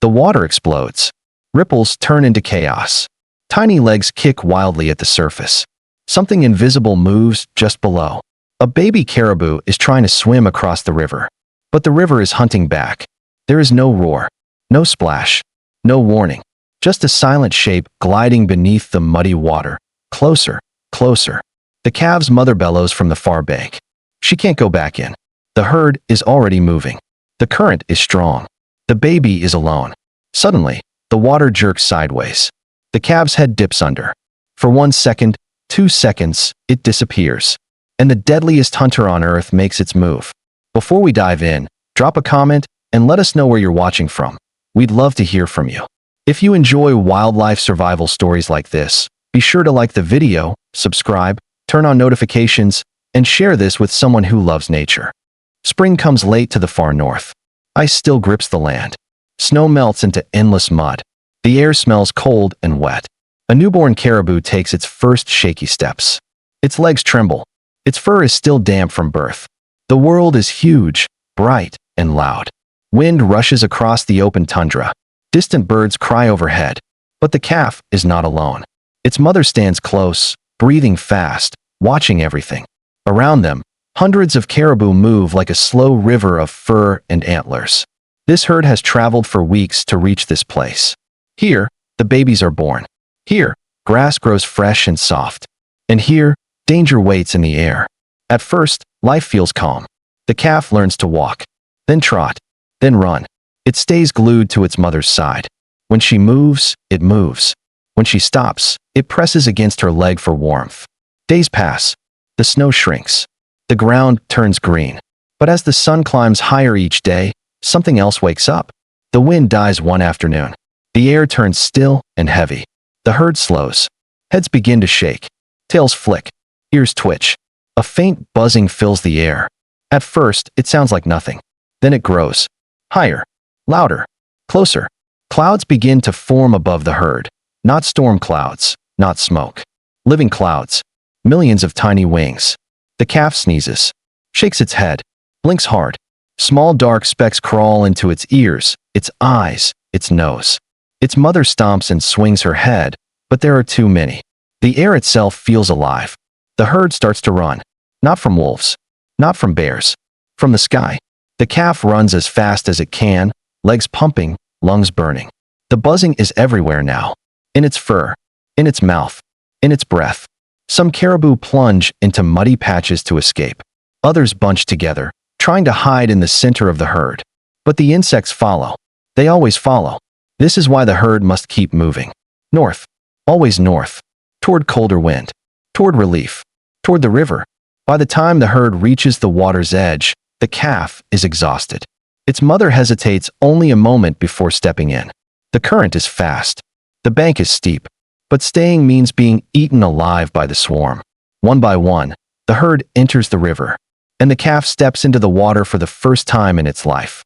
The water explodes. Ripples turn into chaos. Tiny legs kick wildly at the surface. Something invisible moves just below. A baby caribou is trying to swim across the river. But the river is hunting back. There is no roar, no splash, no warning. Just a silent shape gliding beneath the muddy water. Closer, closer. The calf's mother bellows from the far bank. She can't go back in. The herd is already moving. The current is strong. The baby is alone. Suddenly, the water jerks sideways. The calf's head dips under. For 1 second, 2 seconds, it disappears. And the deadliest hunter on earth makes its move. Before we dive in, drop a comment and let us know where you're watching from. We'd love to hear from you. If you enjoy wildlife survival stories like this, be sure to like the video, subscribe, turn on notifications, and share this with someone who loves nature. Spring comes late to the far north. Ice still grips the land. Snow melts into endless mud. The air smells cold and wet. A newborn caribou takes its first shaky steps. Its legs tremble. Its fur is still damp from birth. The world is huge, bright, and loud. Wind rushes across the open tundra. Distant birds cry overhead. But the calf is not alone. Its mother stands close, breathing fast, watching everything. Around them, hundreds of caribou move like a slow river of fur and antlers. This herd has traveled for weeks to reach this place. Here, the babies are born. Here, grass grows fresh and soft. And here, danger waits in the air. At first, life feels calm. The calf learns to walk, then trot, then run. It stays glued to its mother's side. When she moves, it moves. When she stops, it presses against her leg for warmth. Days pass. The snow shrinks. The ground turns green. But as the sun climbs higher each day, something else wakes up. The wind dies one afternoon. The air turns still and heavy. The herd slows. Heads begin to shake. Tails flick. Ears twitch. A faint buzzing fills the air. At first, it sounds like nothing. Then it grows. Higher. Louder. Closer. Clouds begin to form above the herd. Not storm clouds. Not smoke. Living clouds. Millions of tiny wings. The calf sneezes. Shakes its head. Blinks hard. Small dark specks crawl into its ears, its eyes, its nose. Its mother stomps and swings her head, but there are too many. The air itself feels alive. The herd starts to run. Not from wolves. Not from bears. From the sky. The calf runs as fast as it can, legs pumping, lungs burning. The buzzing is everywhere now. In its fur. In its mouth. In its breath. Some caribou plunge into muddy patches to escape. Others bunch together, trying to hide in the center of the herd. But the insects follow. They always follow. This is why the herd must keep moving. North. Always north. Toward colder wind. Toward relief. Toward the river. By the time the herd reaches the water's edge, the calf is exhausted. Its mother hesitates only a moment before stepping in. The current is fast. The bank is steep. But staying means being eaten alive by the swarm. One by one, the herd enters the river. And the calf steps into the water for the first time in its life.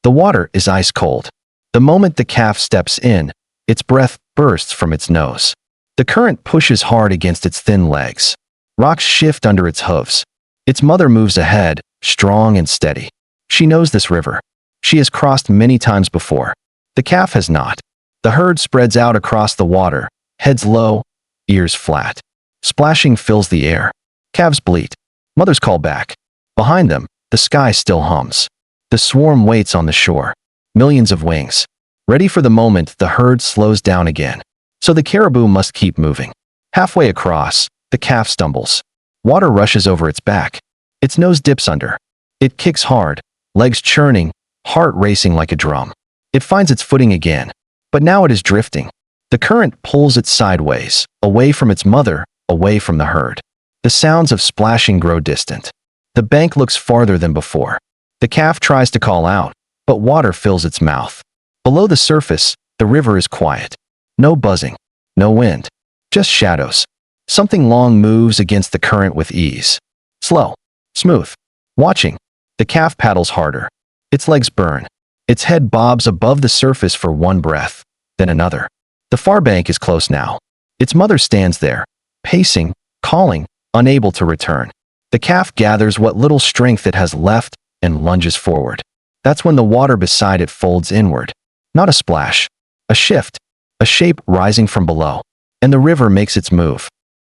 The water is ice cold. The moment the calf steps in, its breath bursts from its nose. The current pushes hard against its thin legs. Rocks shift under its hooves. Its mother moves ahead, strong and steady. She knows this river. She has crossed many times before. The calf has not. The herd spreads out across the water, heads low, ears flat. Splashing fills the air. Calves bleat. Mothers call back. Behind them, the sky still hums. The swarm waits on the shore. Millions of wings. Ready for the moment the herd slows down again. So the caribou must keep moving. Halfway across, the calf stumbles. Water rushes over its back. Its nose dips under. It kicks hard, legs churning, heart racing like a drum. It finds its footing again. But now it is drifting. The current pulls it sideways, away from its mother, away from the herd. The sounds of splashing grow distant. The bank looks farther than before. The calf tries to call out, but water fills its mouth. Below the surface, the river is quiet. No buzzing, no wind, just shadows. Something long moves against the current with ease. Slow, smooth. Watching, the calf paddles harder. Its legs burn. Its head bobs above the surface for one breath, then another. The far bank is close now. Its mother stands there, pacing, calling, unable to return. The calf gathers what little strength it has left and lunges forward. That's when the water beside it folds inward. Not a splash. A shift. A shape rising from below. And the river makes its move.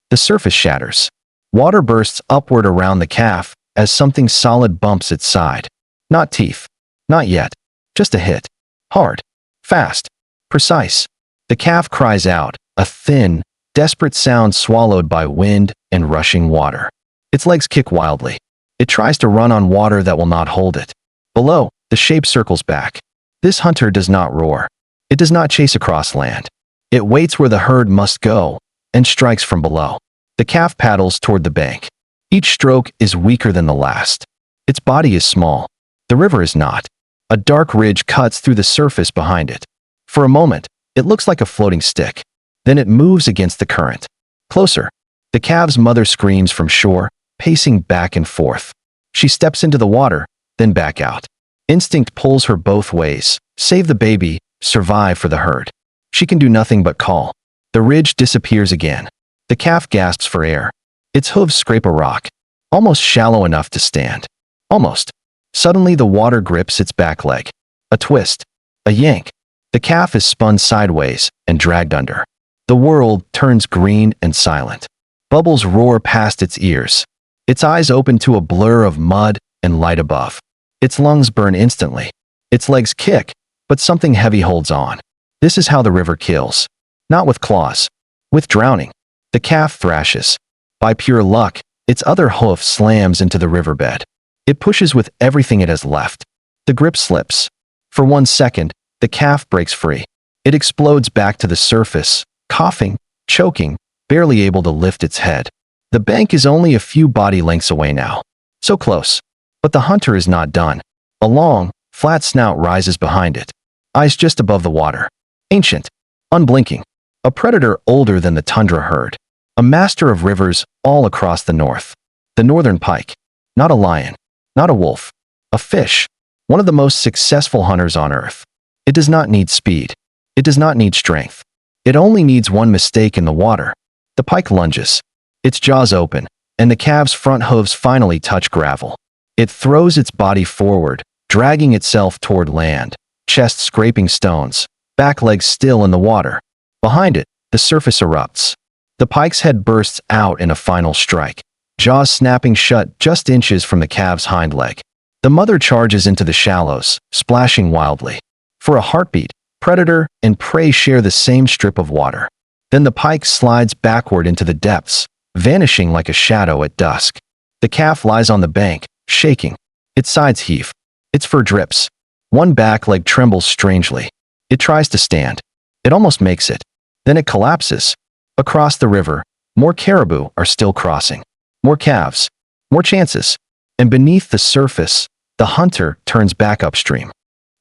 The surface shatters. Water bursts upward around the calf as something solid bumps its side. Not teeth. Not yet. Just a hit. Hard. Fast. Precise. The calf cries out, a thin, desperate sound swallowed by wind and rushing water. Its legs kick wildly. It tries to run on water that will not hold it. Below, the shape circles back. This hunter does not roar. It does not chase across land. It waits where the herd must go and strikes from below. The calf paddles toward the bank. Each stroke is weaker than the last. Its body is small. The river is not. A dark ridge cuts through the surface behind it. For a moment, it looks like a floating stick. Then it moves against the current. Closer. The calf's mother screams from shore, pacing back and forth. She steps into the water, then back out. Instinct pulls her both ways. Save the baby, survive for the herd. She can do nothing but call. The ridge disappears again. The calf gasps for air. Its hooves scrape a rock, almost shallow enough to stand. Almost. Suddenly the water grips its back leg. A twist. A yank. The calf is spun sideways and dragged under. The world turns green and silent. Bubbles roar past its ears. Its eyes open to a blur of mud and light above. Its lungs burn instantly. Its legs kick, but something heavy holds on. This is how the river kills. Not with claws. With drowning. The calf thrashes. By pure luck, its other hoof slams into the riverbed. It pushes with everything it has left. The grip slips. For 1 second, the calf breaks free. It explodes back to the surface, coughing, choking, barely able to lift its head. The bank is only a few body lengths away now. So close. But the hunter is not done. A long, flat snout rises behind it. Eyes just above the water. Ancient. Unblinking. A predator older than the Tundra herd. A master of rivers all across the north. The northern pike. Not a lion. Not a wolf. A fish. One of the most successful hunters on earth. It does not need speed. It does not need strength. It only needs one mistake in the water. The pike lunges. Its jaws open, and the calf's front hooves finally touch gravel. It throws its body forward, dragging itself toward land, chest scraping stones, back legs still in the water. Behind it, the surface erupts. The pike's head bursts out in a final strike, jaws snapping shut just inches from the calf's hind leg. The mother charges into the shallows, splashing wildly. For a heartbeat, predator and prey share the same strip of water. Then the pike slides backward into the depths, vanishing like a shadow at dusk. The calf lies on the bank, shaking. Its sides heave. Its fur drips. One back leg trembles strangely. It tries to stand. It almost makes it. Then it collapses. Across the river, more caribou are still crossing. More calves. More chances. And beneath the surface, the hunter turns back upstream.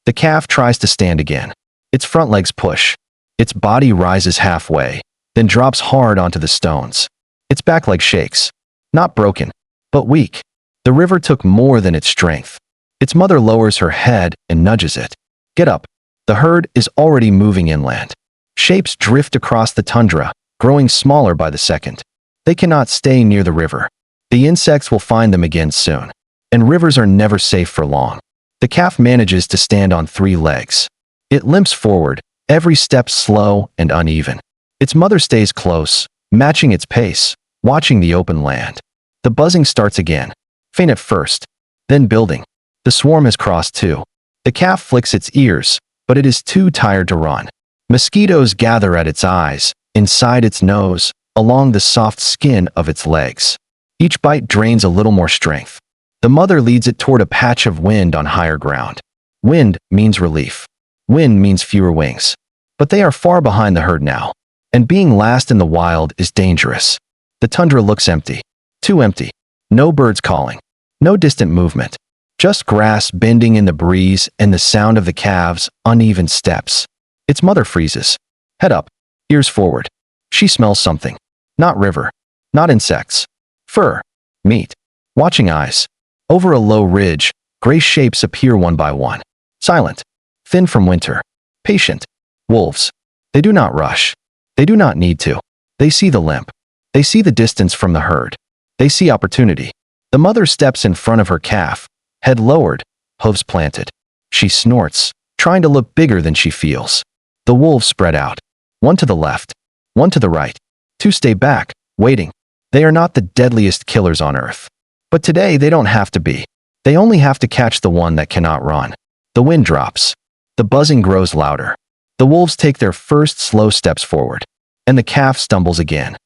The calf tries to stand again. Its front legs push. Its body rises halfway, then drops hard onto the stones. Its back leg shakes. Not broken, but weak. The river took more than its strength. Its mother lowers her head and nudges it. Get up. The herd is already moving inland. Shapes drift across the tundra, growing smaller by the second. They cannot stay near the river. The insects will find them again soon. And rivers are never safe for long. The calf manages to stand on 3 legs. It limps forward, every step slow and uneven. Its mother stays close, matching its pace, watching the open land. The buzzing starts again. Faint at first, then building. The swarm has crossed too. The calf flicks its ears, but it is too tired to run. Mosquitoes gather at its eyes, inside its nose, along the soft skin of its legs. Each bite drains a little more strength. The mother leads it toward a patch of wind on higher ground. Wind means relief. Wind means fewer wings. But they are far behind the herd now, and being last in the wild is dangerous. The tundra looks empty. Too empty. No birds calling. No distant movement. Just grass bending in the breeze and the sound of the calves' uneven steps. Its mother freezes. Head up. Ears forward. She smells something. Not river. Not insects. Fur. Meat. Watching eyes. Over a low ridge, gray shapes appear one by one. Silent. Thin from winter. Patient. Wolves. They do not rush. They do not need to. They see the limp. They see the distance from the herd. They see opportunity. The mother steps in front of her calf, head lowered, hooves planted. She snorts, trying to look bigger than she feels. The wolves spread out. One to the left, one to the right. Two stay back, waiting. They are not the deadliest killers on earth. But today they don't have to be. They only have to catch the one that cannot run. The wind drops. The buzzing grows louder. The wolves take their first slow steps forward. And the calf stumbles again.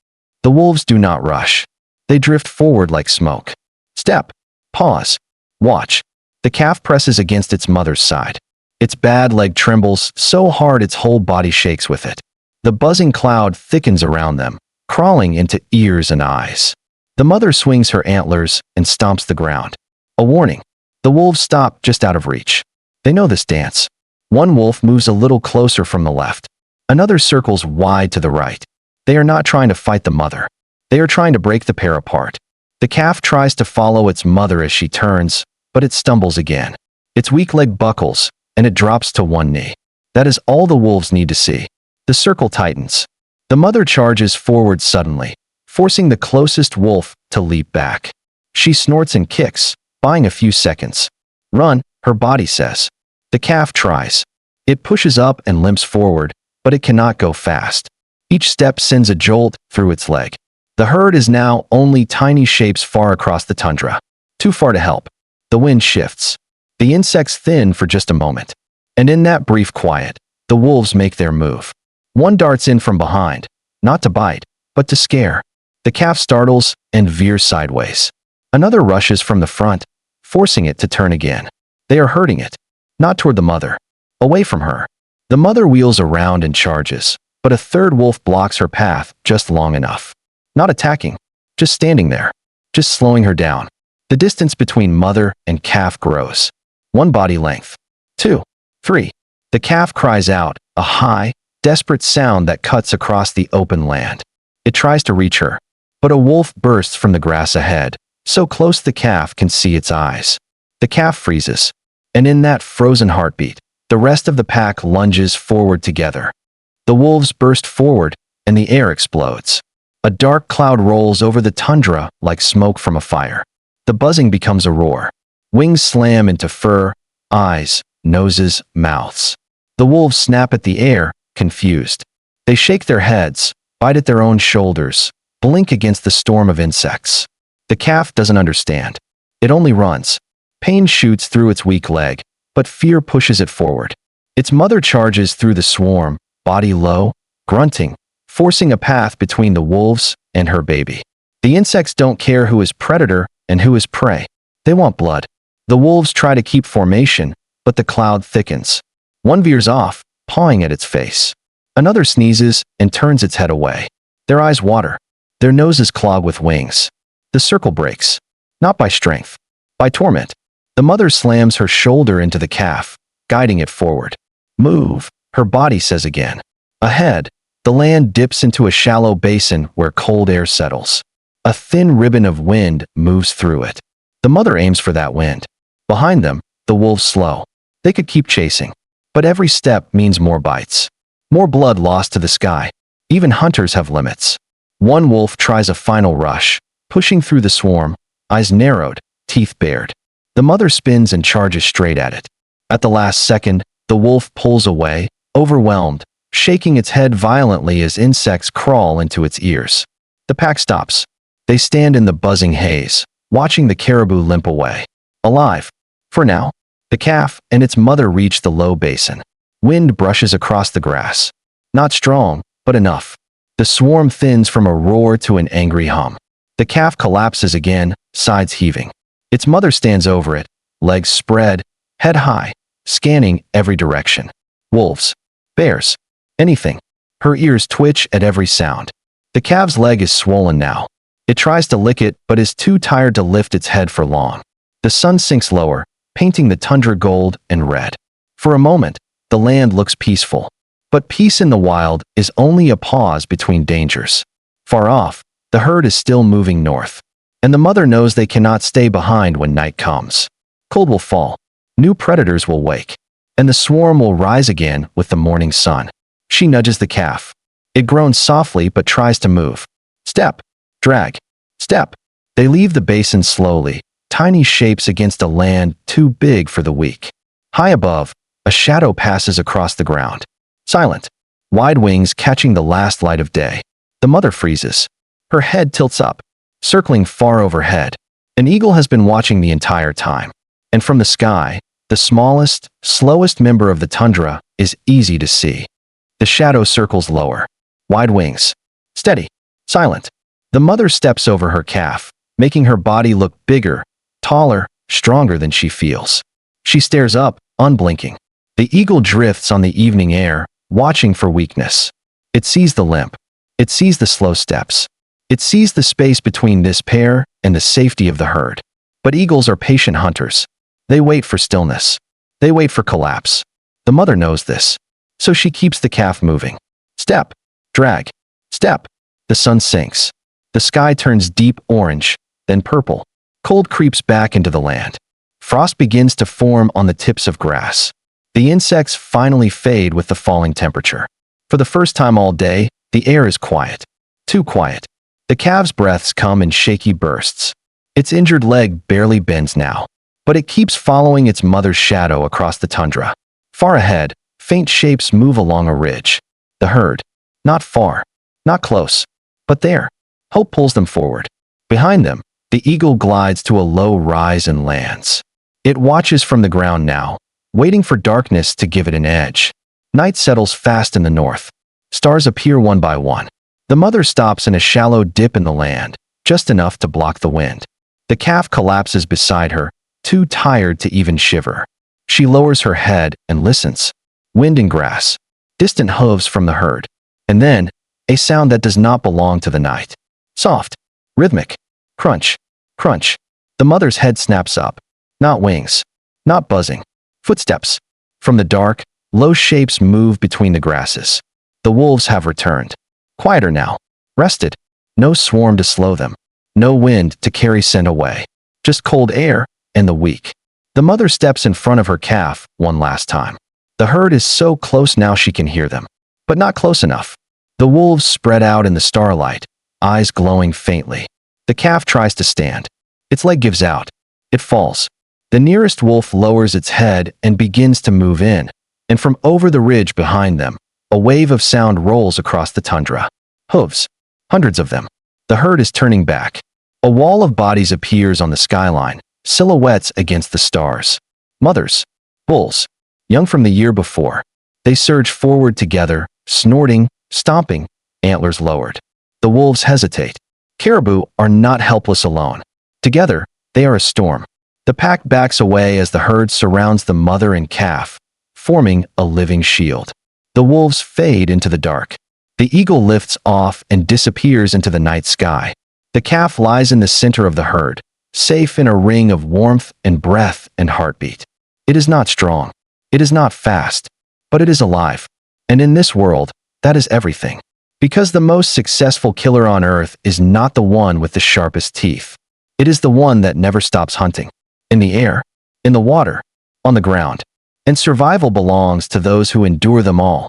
The wolves do not rush. They drift forward like smoke. Step. Pause. Watch. The calf presses against its mother's side. Its bad leg trembles so hard its whole body shakes with it. The buzzing cloud thickens around them, crawling into ears and eyes. The mother swings her antlers and stomps the ground. A warning. The wolves stop just out of reach. They know this dance. One wolf moves a little closer from the left. Another circles wide to the right. They are not trying to fight the mother. They are trying to break the pair apart. The calf tries to follow its mother as she turns, but it stumbles again. Its weak leg buckles, and it drops to one knee. That is all the wolves need to see. The circle tightens. The mother charges forward suddenly, forcing the closest wolf to leap back. She snorts and kicks, buying a few seconds. Run, her body says. The calf tries. It pushes up and limps forward, but it cannot go fast. Each step sends a jolt through its leg. The herd is now only tiny shapes far across the tundra. Too far to help. The wind shifts. The insects thin for just a moment. And in that brief quiet, the wolves make their move. One darts in from behind, not to bite, but to scare. The calf startles and veers sideways. Another rushes from the front, forcing it to turn again. They are hurting it. Not toward the mother. Away from her. The mother wheels around and charges, but a third wolf blocks her path just long enough. Not attacking, just standing there, just slowing her down. The distance between mother and calf grows. One body length. 2, 3. The calf cries out, a high, desperate sound that cuts across the open land. It tries to reach her, but a wolf bursts from the grass ahead, so close the calf can see its eyes. The calf freezes, and in that frozen heartbeat, the rest of the pack lunges forward together. The wolves burst forward, and the air explodes. A dark cloud rolls over the tundra like smoke from a fire. The buzzing becomes a roar. Wings slam into fur, eyes, noses, mouths. The wolves snap at the air, confused. They shake their heads, bite at their own shoulders, blink against the storm of insects. The calf doesn't understand. It only runs. Pain shoots through its weak leg, but fear pushes it forward. Its mother charges through the swarm, body low, grunting, forcing a path between the wolves and her baby. The insects don't care who is predator and who is prey. They want blood. The wolves try to keep formation, but the cloud thickens. One veers off, pawing at its face. Another sneezes and turns its head away. Their eyes water. Their noses clog with wings. The circle breaks. Not by strength. By torment. The mother slams her shoulder into the calf, guiding it forward. Move, her body says again. Ahead, the land dips into a shallow basin where cold air settles. A thin ribbon of wind moves through it. The mother aims for that wind. Behind them, the wolves slow. They could keep chasing, but every step means more bites. More blood lost to the sky. Even hunters have limits. One wolf tries a final rush, pushing through the swarm, eyes narrowed, teeth bared. The mother spins and charges straight at it. At the last second, the wolf pulls away, overwhelmed, shaking its head violently as insects crawl into its ears. The pack stops. They stand in the buzzing haze, watching the caribou limp away. Alive. For now. The calf and its mother reach the low basin. Wind brushes across the grass. Not strong, but enough. The swarm thins from a roar to an angry hum. The calf collapses again, sides heaving. Its mother stands over it, legs spread, head high, scanning every direction. Wolves. Bears. Anything. Her ears twitch at every sound. The calf's leg is swollen now. It tries to lick it but is too tired to lift its head for long. The sun sinks lower, painting the tundra gold and red. For a moment, the land looks peaceful. But peace in the wild is only a pause between dangers. Far off, the herd is still moving north. And the mother knows they cannot stay behind when night comes. Cold will fall. New predators will wake. And the swarm will rise again with the morning sun. She nudges the calf. It groans softly but tries to move. Step. Drag. Step. They leave the basin slowly, tiny shapes against a land too big for the weak. High above, A shadow passes across the ground. Silent. Wide wings catching the last light of day. The mother freezes. Her head tilts up, circling far overhead. An eagle has been watching the entire time. And from the sky, the smallest, slowest member of the tundra is easy to see. The shadow circles lower. Wide wings. Steady. Silent. The mother steps over her calf, making her body look bigger, taller, stronger than she feels. She stares up, unblinking. The eagle drifts on the evening air, watching for weakness. It sees the limp. It sees the slow steps. It sees the space between this pair and the safety of the herd. But eagles are patient hunters. They wait for stillness. They wait for collapse. The mother knows this, so she keeps the calf moving. Step. Drag. Step. The sun sinks. The sky turns deep orange, then purple. Cold creeps back into the land. Frost begins to form on the tips of grass. The insects finally fade with the falling temperature. For the first time all day, the air is quiet. Too quiet. The calf's breaths come in shaky bursts. Its injured leg barely bends now, but it keeps following its mother's shadow across the tundra. Far ahead, faint shapes move along a ridge. The herd. Not far. Not close. But there. Hope pulls them forward. Behind them, the eagle glides to a low rise and lands. It watches from the ground now, waiting for darkness to give it an edge. Night settles fast in the north. Stars appear one by one. The mother stops in a shallow dip in the land, just enough to block the wind. The calf collapses beside her, too tired to even shiver. She lowers her head and listens. Wind and grass. Distant hooves from the herd. And then, a sound that does not belong to the night. Soft. Rhythmic. Crunch. Crunch. The mother's head snaps up. Not wings. Not buzzing. Footsteps. From the dark, low shapes move between the grasses. The wolves have returned. Quieter now. Rested. No swarm to slow them. No wind to carry scent away. Just cold air and the weak. The mother steps in front of her calf one last time. The herd is so close now she can hear them. But not close enough. The wolves spread out in the starlight, eyes glowing faintly. The calf tries to stand. Its leg gives out. It falls. The nearest wolf lowers its head and begins to move in, and from over the ridge behind them, a wave of sound rolls across the tundra. Hooves. Hundreds of them. The herd is turning back. A wall of bodies appears on the skyline, silhouettes against the stars. Mothers. Bulls. Young from the year before. They surge forward together, snorting, stomping, antlers lowered. The wolves hesitate. Caribou are not helpless alone. Together, they are a storm. The pack backs away as the herd surrounds the mother and calf, forming a living shield. The wolves fade into the dark. The eagle lifts off and disappears into the night sky. The calf lies in the center of the herd, safe in a ring of warmth and breath and heartbeat. It is not strong. It is not fast. But it is alive. And in this world, that is everything. Because the most successful killer on earth is not the one with the sharpest teeth. It is the one that never stops hunting. In the air, in the water, on the ground. And survival belongs to those who endure them all.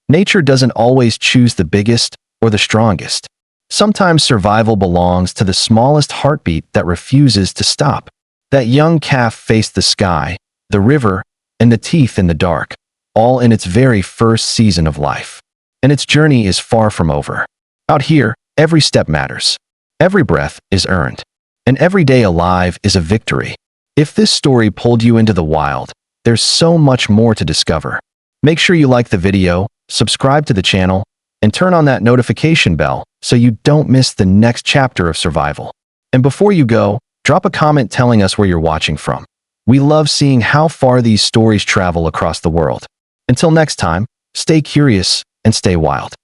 Nature doesn't always choose the biggest or the strongest. Sometimes survival belongs to the smallest heartbeat that refuses to stop. That young calf faced the sky, the river, and the teeth in the dark, all in its very first season of life. And its journey is far from over. Out here, every step matters. Every breath is earned. And every day alive is a victory. If this story pulled you into the wild, there's so much more to discover. Make sure you like the video, subscribe to the channel, and turn on that notification bell so you don't miss the next chapter of survival. And before you go, drop a comment telling us where you're watching from. We love seeing how far these stories travel across the world. Until next time, stay curious and stay wild.